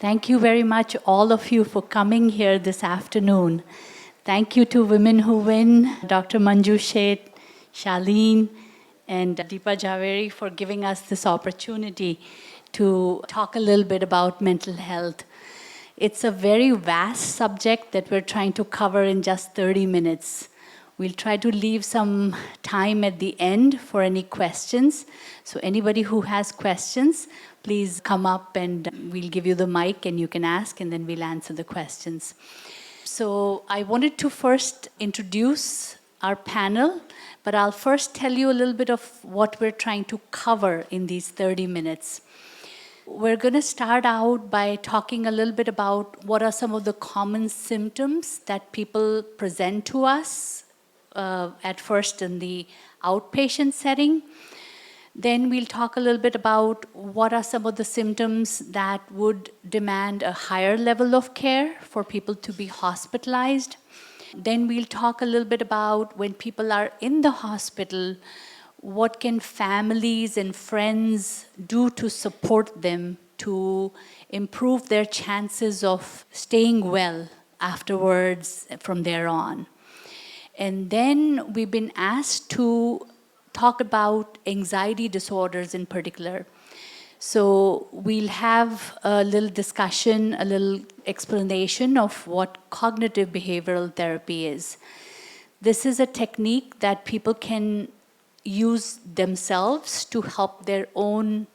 Thank you very much, all of you, for coming here this afternoon. Thank you to Women Who Win, Dr. Manju Sheth, Shalini, and Deepa Javeri for giving us this opportunity to talk a little bit about mental health. It's a very vast subject that we're trying to cover in just 30 minutes. We'll try to leave some time at the end for any questions. So anybody who has questions, please come up and we'll give you the mic and you can ask and then we'll answer the questions. So I wanted to first introduce our panel, but I'll first tell you a little bit of what we're trying to cover in these 30 minutes. We're going to start out by talking a little bit about what are some of the common symptoms that people present to us at first in the outpatient setting. Then we'll talk a little bit about what are some of the symptoms that would demand a higher level of care for people to be hospitalized. Then we'll talk a little bit about when people are in the hospital, what can families and friends do to support them to improve their chances of staying well afterwards from there on. And then we've been asked to talk about anxiety disorders in particular. So we'll have a little discussion, a little explanation of what cognitive behavioral therapy is. This is a technique that people can use themselves to help their own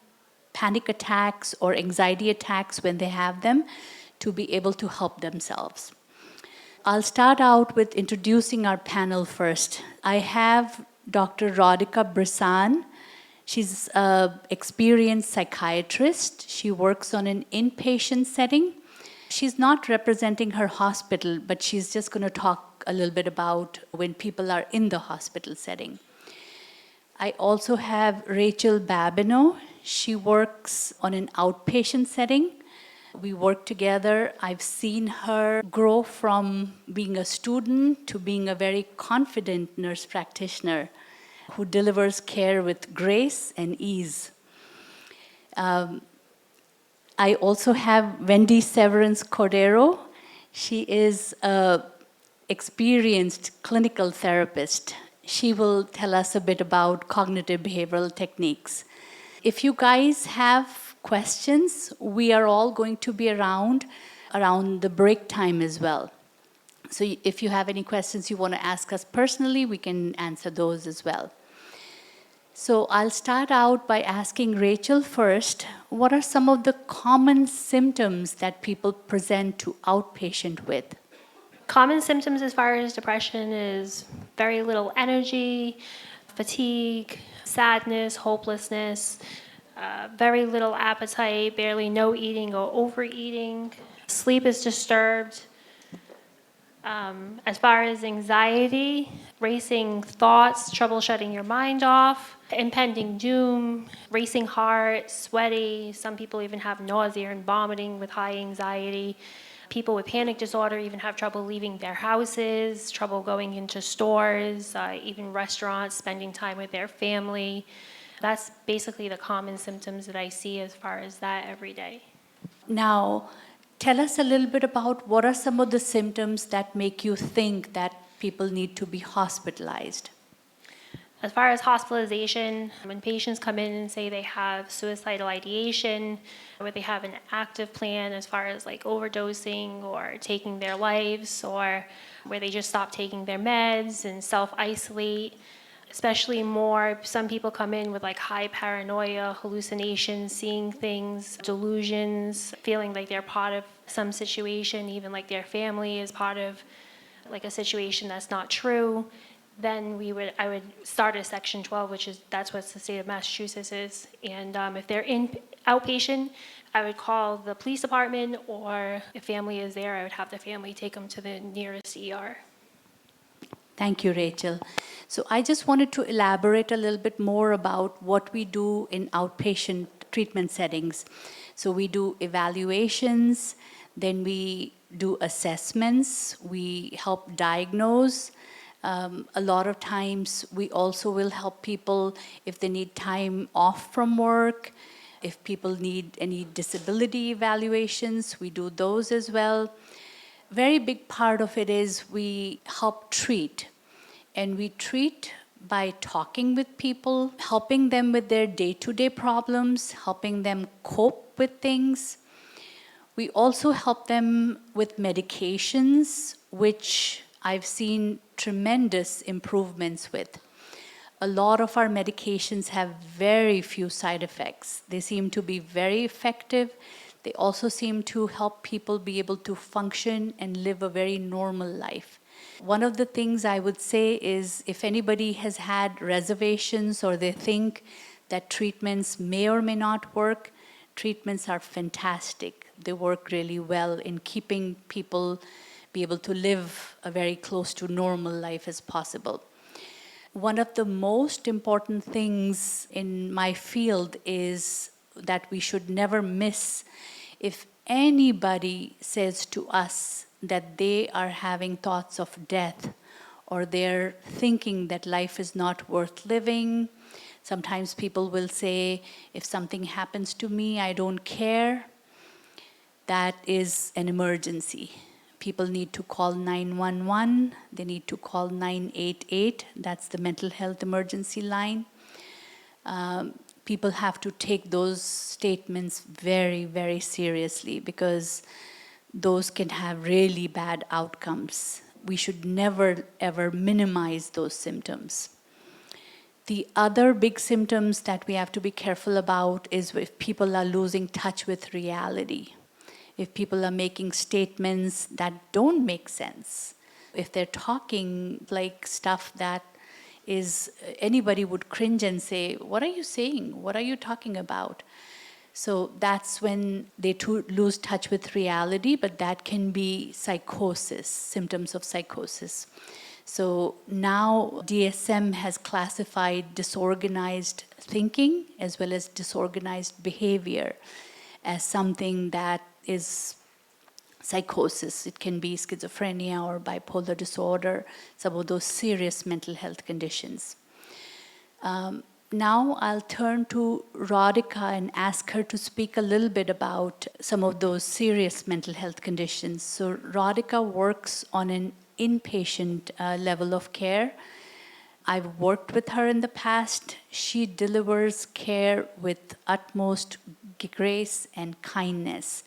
panic attacks or anxiety attacks when they have them, to be able to help themselves. I'll start out with introducing our panel first. I have Dr. Rodica Brisan. She's an experienced psychiatrist. She works on an inpatient setting. She's not representing her hospital, but she's just going to talk a little bit about when people are in the hospital setting. I also have Rachael Babineau. She works on an outpatient setting. We work together. I've seen her grow from being a student to being a very confident nurse practitioner who delivers care with grace and ease. I also have Wendy Cordeiro. She is an experienced clinical therapist. She will tell us a bit about cognitive behavioral techniques. If you guys have questions, we are all going to be around the break time as well. So if you have any questions you want to ask us personally, we can answer those as well. So I'll start out by asking Rachael first, what are some of the common symptoms that people present to outpatient with? Common symptoms as far as depression is very little energy, fatigue, sadness, hopelessness, very little appetite, barely no eating or overeating. Sleep is disturbed. As far as anxiety, racing thoughts, trouble shutting your mind off, impending doom, racing heart, sweaty. Some people even have nausea and vomiting with high anxiety. People with panic disorder even have trouble leaving their houses, trouble going into stores, even restaurants, spending time with their family. That's basically the common symptoms that I see as far as that every day. Now, tell us a little bit about what are some of the symptoms that make you think that people need to be hospitalized? As far as hospitalization, when patients come in and say they have suicidal ideation, or they have an active plan as far as like overdosing or taking their lives, or where they just stop taking their meds and self-isolate, especially more, some people come in with like high paranoia, hallucinations, seeing things, delusions, feeling like they're part of some situation, even like their family is part of like a situation that's not true. Then I would start a Section 12, that's what the state of Massachusetts is. And if they're in outpatient, I would call the police department, or if family is there, I would have the family take them to the nearest ER. Thank you, Rachael. So I just wanted to elaborate a little bit more about what we do in outpatient treatment settings. So we do evaluations, then we do assessments, we help diagnose. A lot of times we also will help people if they need time off from work, If people need any disability evaluations, we do those as well. Very big part of it is we help treat. And we treat by talking with people, helping them with their day-to-day problems, helping them cope with things. We also help them with medications, which I've seen tremendous improvements with. A lot of our medications have very few side effects. They seem to be very effective. They also seem to help people be able to function and live a very normal life. One of the things I would say is if anybody has had reservations or they think that treatments may or may not work, treatments are fantastic. They work really well in keeping people be able to live a very close to normal life as possible. One of the most important things in my field is that we should never miss if anybody says to us that they are having thoughts of death or they're thinking that life is not worth living. Sometimes people will say, if something happens to me, I don't care. That is an emergency. People need to call 911. They need to call 988. That's the mental health emergency line. People have to take those statements very, very seriously because those can have really bad outcomes. We should never, ever minimize those symptoms. The other big symptoms that we have to be careful about is if people are losing touch with reality. If people are making statements that don't make sense. If they're talking like stuff that is, anybody would cringe and say, what are you saying? What are you talking about? So that's when they lose touch with reality, but that can be psychosis, symptoms of psychosis. So now DSM has classified disorganized thinking as well as disorganized behavior as something that is psychosis. It can be schizophrenia or bipolar disorder, some of those serious mental health conditions. Now I'll turn to Rodica and ask her to speak a little bit about some of those serious mental health conditions. So Rodica works on an inpatient level of care. I've worked with her in the past. She delivers care with utmost grace and kindness.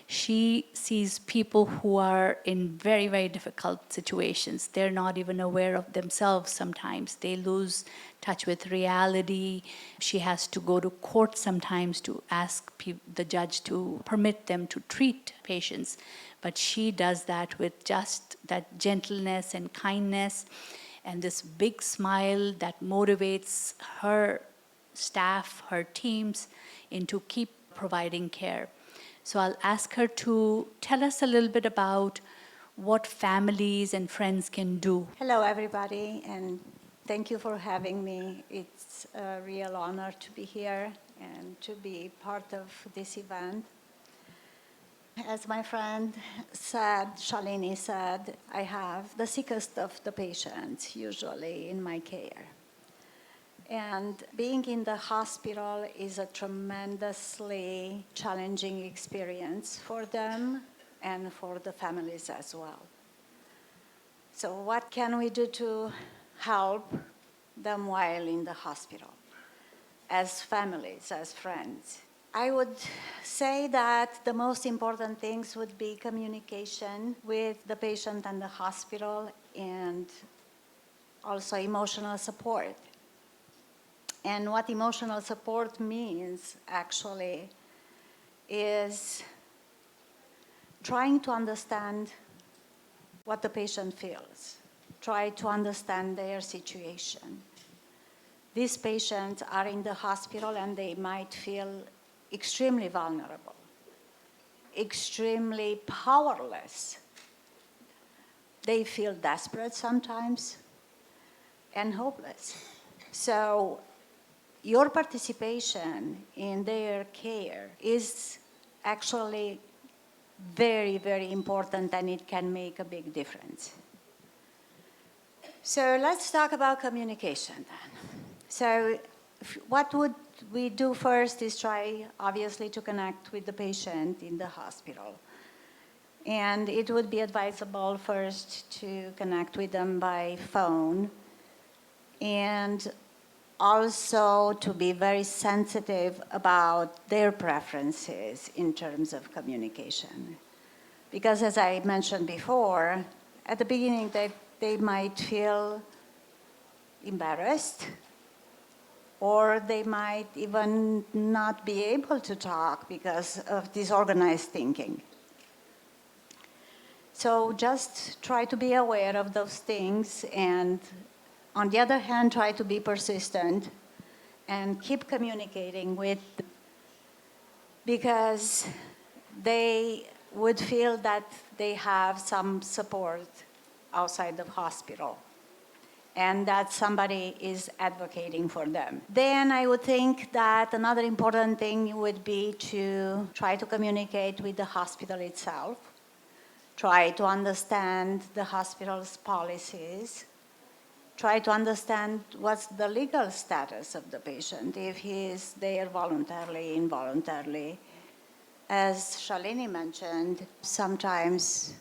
She sees people who are in very, very difficult situations. They're not even aware of themselves sometimes. They lose touch with reality. She has to go to court sometimes to ask the judge to permit them to treat patients. But she does that with just that gentleness and kindness and this big smile that motivates her staff, her teams, into keep providing care. So I'll ask her to tell us a little bit about what families and friends can do. Hello, everybody, and thank you for having me. It's a real honor to be here and to be part of this event. As my friend said, Shalini said, I have the sickest of the patients usually in my care. And being in the hospital is a tremendously challenging experience for them and for the families as well. So what can we do to help them while in the hospital, as families, as friends? I would say that the most important things would be communication with the patient and the hospital and also emotional support. And what emotional support means, actually, is trying to understand what the patient feels, try to understand their situation. These patients are in the hospital and they might feel extremely vulnerable, extremely powerless. They feel desperate sometimes and hopeless. So your participation in their care is actually very, very important, and it can make a big difference. So let's talk about communication then. So what would we do first is try, obviously, to connect with the patient in the hospital. And it would be advisable first to connect with them by phone, and also to be very sensitive about their preferences in terms of communication. Because as I mentioned before, at the beginning they might feel embarrassed, or they might even not be able to talk because of disorganized thinking. So just try to be aware of those things, and on the other hand, try to be persistent and keep communicating with them, because they would feel that they have some support outside the hospital and that somebody is advocating for them. Then I would think that another important thing would be to try to communicate with the hospital itself, try to understand the hospital's policies, try to understand what's the legal status of the patient, if he is there voluntarily, involuntarily. As Shalini mentioned, sometimes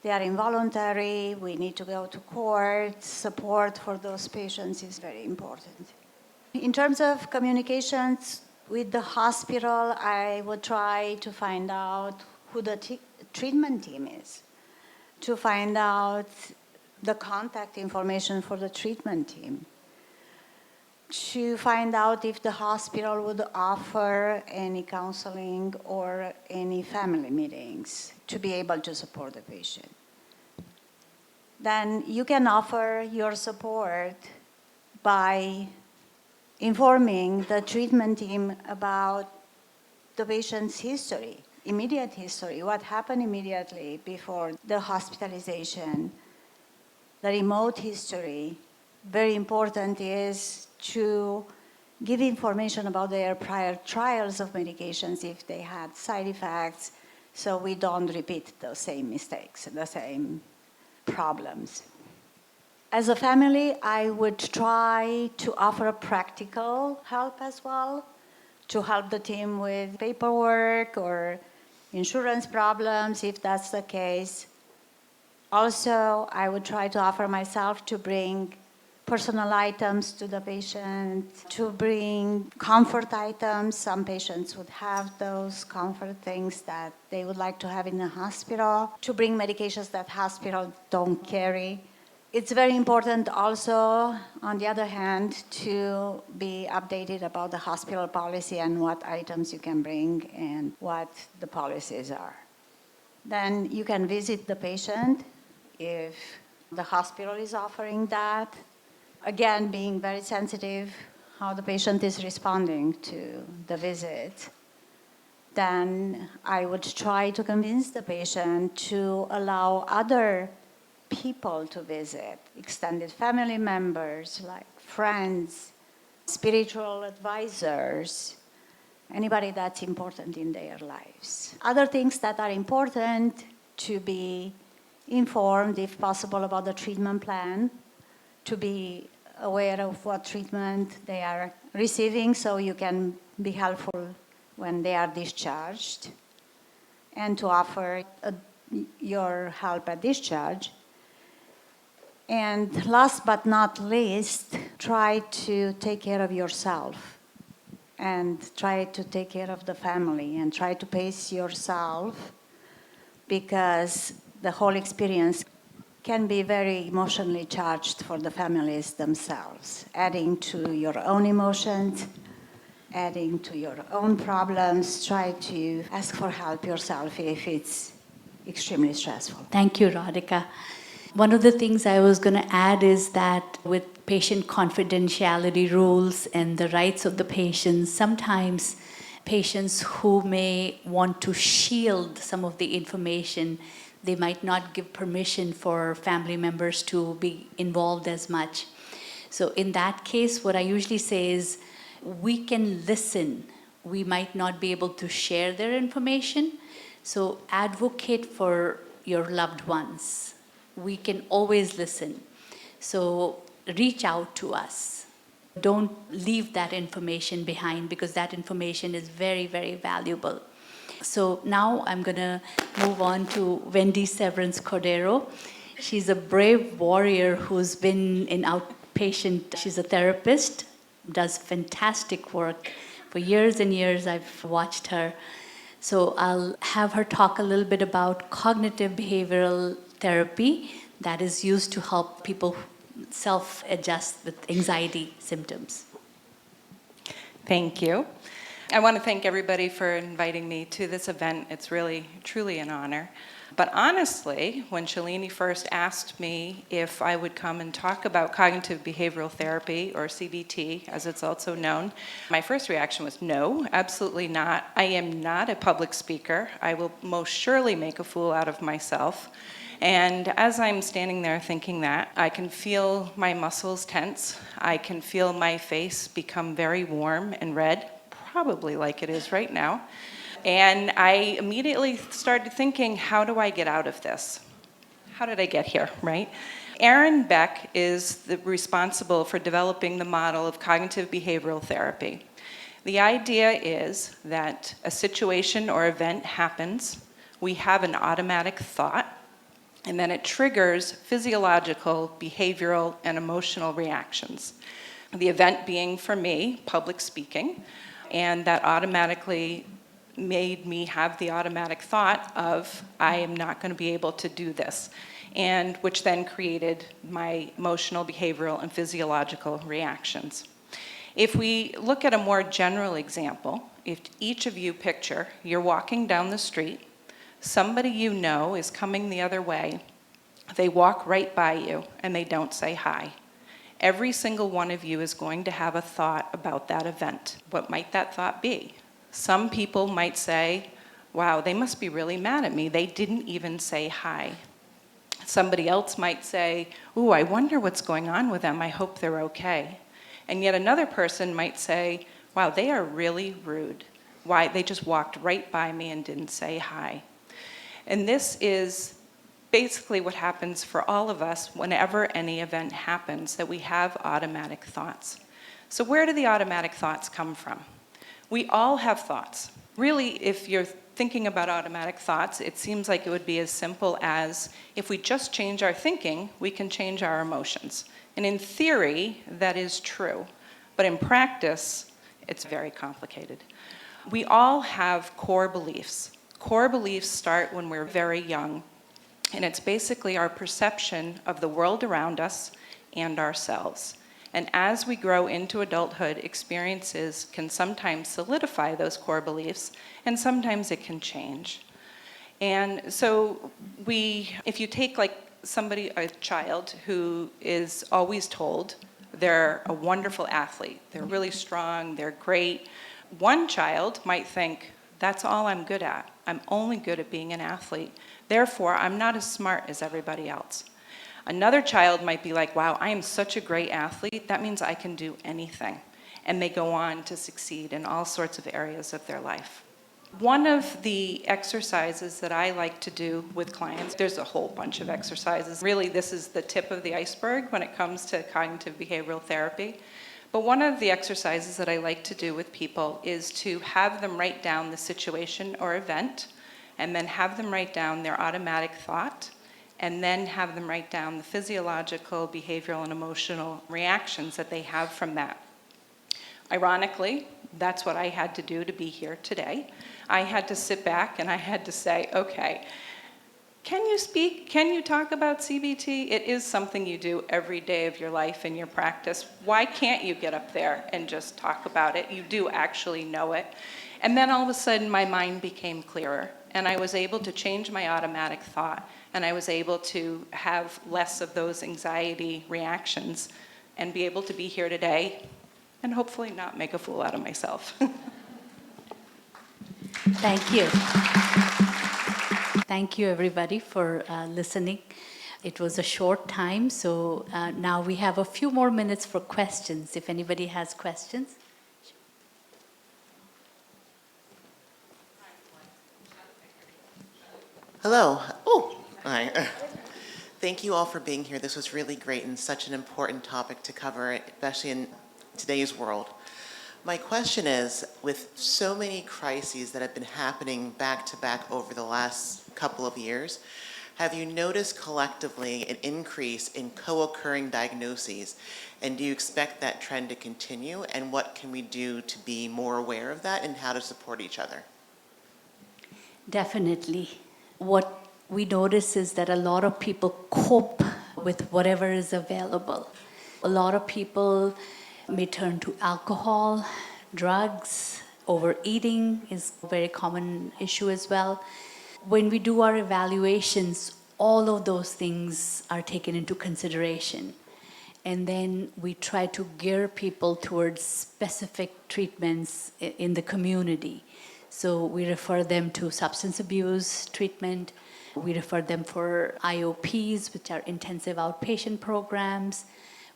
they are involuntary, we need to go to court. Support for those patients is very important. In terms of communications with the hospital, I would try to find out who the treatment team is, to find out the contact information for the treatment team, to find out if the hospital would offer any counseling or any family meetings to be able to support the patient. Then you can offer your support by informing the treatment team about the patient's history, immediate history, what happened immediately before the hospitalization, the remote history. Very important is to give information about their prior trials of medications if they had side effects, so we don't repeat the same mistakes, the same problems. As a family, I would try to offer practical help as well, to help the team with paperwork or insurance problems, if that's the case. Also, I would try to offer myself to bring personal items to the patient, to bring comfort items. Some patients would have those comfort things that they would like to have in the hospital, to bring medications that hospitals don't carry. It's very important also, on the other hand, to be updated about the hospital policy and what items you can bring and what the policies are. Then you can visit the patient if the hospital is offering that. Again, being very sensitive how the patient is responding to the visit. Then I would try to convince the patient to allow other people to visit, extended family members, like friends, spiritual advisors, anybody that's important in their lives. Other things that are important: to be informed, if possible, about the treatment plan, to be aware of what treatment they are receiving so you can be helpful when they are discharged, and to offer your help at discharge. And last but not least, try to take care of yourself and try to take care of the family and try to pace yourself, because the whole experience can be very emotionally charged for the families themselves, adding to your own emotions, adding to your own problems. Try to ask for help yourself if it's extremely stressful. Thank you, Rodica. One of the things I was going to add is that with patient confidentiality rules and the rights of the patients, sometimes patients who may want to shield some of the information, they might not give permission for family members to be involved as much. So in that case, what I usually say is, we can listen. We might not be able to share their information, so advocate for your loved ones. We can always listen. So reach out to us. Don't leave that information behind because that information is very, very valuable. So now I'm going to move on to Wendy Cordeiro. She's a brave warrior who's been in outpatient. She's a therapist, does fantastic work. For years and years, I've watched her. So I'll have her talk a little bit about cognitive behavioral therapy that is used to help people self-adjust with anxiety symptoms. Thank you. I want to thank everybody for inviting me to this event. It's really, truly an honor. But honestly, when Shalini first asked me if I would come and talk about cognitive behavioral therapy, or CBT, as it's also known, my first reaction was no, absolutely not. I am not a public speaker. I will most surely make a fool out of myself. And as I'm standing there thinking that, I can feel my muscles tense. I can feel my face become very warm and red, probably like it is right now. And I immediately started thinking, how do I get out of this? How did I get here, right? Aaron Beck is responsible for developing the model of cognitive behavioral therapy. The idea is that a situation or event happens, we have an automatic thought, and then it triggers physiological, behavioral, and emotional reactions. The event being, for me, public speaking, and that automatically made me have the automatic thought of, I am not going to be able to do this, and which then created my emotional, behavioral, and physiological reactions. If we look at a more general example, if each of you picture, you're walking down the street, somebody you know is coming the other way, they walk right by you, and they don't say hi. Every single one of you is going to have a thought about that event. What might that thought be? Some people might say, wow, they must be really mad at me. They didn't even say hi. Somebody else might say, ooh, I wonder what's going on with them. I hope they're okay. And yet another person might say, wow, they are really rude. Why? They just walked right by me and didn't say hi. And this is basically what happens for all of us whenever any event happens, that we have automatic thoughts. So where do the automatic thoughts come from? We all have thoughts. Really, if you're thinking about automatic thoughts, it seems like it would be as simple as, if we just change our thinking, we can change our emotions. And in theory, that is true. But in practice, it's very complicated. We all have core beliefs. Core beliefs start when we're very young. And it's basically our perception of the world around us and ourselves. And as we grow into adulthood, experiences can sometimes solidify those core beliefs, and sometimes it can change. And so if you take like a child who is always told they're a wonderful athlete, they're really strong, they're great, one child might think, that's all I'm good at. I'm only good at being an athlete. Therefore, I'm not as smart as everybody else. Another child might be like, wow, I am such a great athlete, that means I can do anything. And they go on to succeed in all sorts of areas of their life. One of the exercises that I like to do with clients, there's a whole bunch of exercises. Really, this is the tip of the iceberg when it comes to cognitive behavioral therapy. But one of the exercises that I like to do with people is to have them write down the situation or event, and then have them write down their automatic thought, and then have them write down the physiological, behavioral, and emotional reactions that they have from that. Ironically, that's what I had to do to be here today. I had to sit back and I had to say, okay, can you speak? Can you talk about CBT? It is something you do every day of your life in your practice. Why can't you get up there and just talk about it? You do actually know it. And then all of a sudden my mind became clearer, and I was able to change my automatic thought, and I was able to have less of those anxiety reactions and be able to be here today and hopefully not make a fool out of myself. Thank you. Thank you, everybody, for listening. It was a short time, so now we have a few more minutes for questions, if anybody has questions. Hello. Oh, hi. Thank you all for being here. This was really great and such an important topic to cover, especially in today's world. My question is, with so many crises that have been happening back to back over the last couple of years, have you noticed collectively an increase in co-occurring diagnoses? And do you expect that trend to continue? And what can we do to be more aware of that and how to support each other? Definitely. What we notice is that a lot of people cope with whatever is available. A lot of people may turn to alcohol, drugs, overeating is a very common issue as well. When we do our evaluations, all of those things are taken into consideration. And then we try to gear people towards specific treatments in the community. So we refer them to substance abuse treatment. We refer them for IOPs, which are intensive outpatient programs.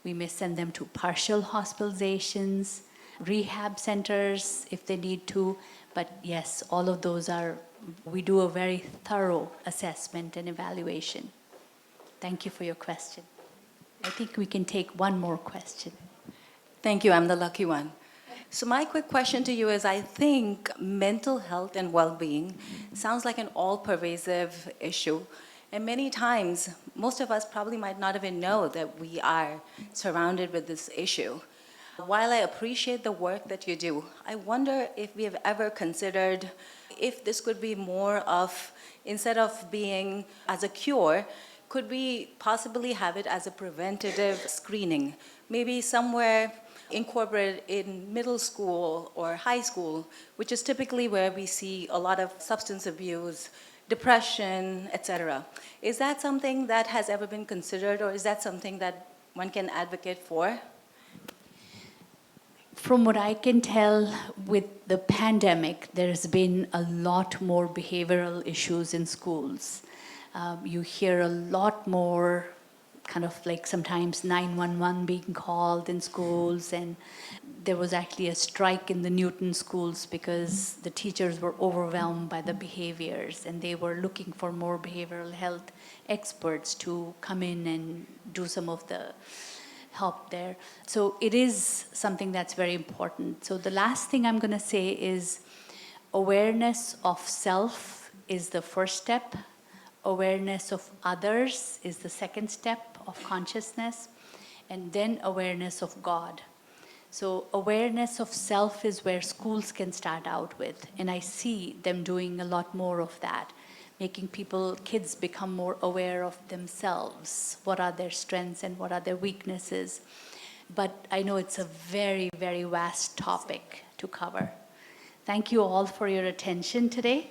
We may send them to partial hospitalizations, rehab centers if they need to. But yes, all of those we do a very thorough assessment and evaluation. Thank you for your question. I think we can take one more question. Thank you, I'm the lucky one. So my quick question to you is, I think mental health and well-being sounds like an all-pervasive issue. And many times, most of us probably might not even know that we are surrounded with this issue. While I appreciate the work that you do, I wonder if we have ever considered if this could be more of, instead of being as a cure, could we possibly have it as a preventative screening? Maybe somewhere incorporated in middle school or high school, which is typically where we see a lot of substance abuse, depression, etc. Is that something that has ever been considered, or is that something that one can advocate for? From what I can tell, with the pandemic, there's been a lot more behavioral issues in schools. You hear a lot more kind of like sometimes 911 being called in schools, and there was actually a strike in the Newton schools because the teachers were overwhelmed by the behaviors, and they were looking for more behavioral health experts to come in and do some of the help there. So it is something that's very important. So the last thing I'm going to say is awareness of self is the first step. Awareness of others is the second step of consciousness, and then awareness of God. So awareness of self is where schools can start out with, and I see them doing a lot more of that, making kids become more aware of themselves. What are their strengths and what are their weaknesses? But I know it's a very, very vast topic to cover. Thank you all for your attention today.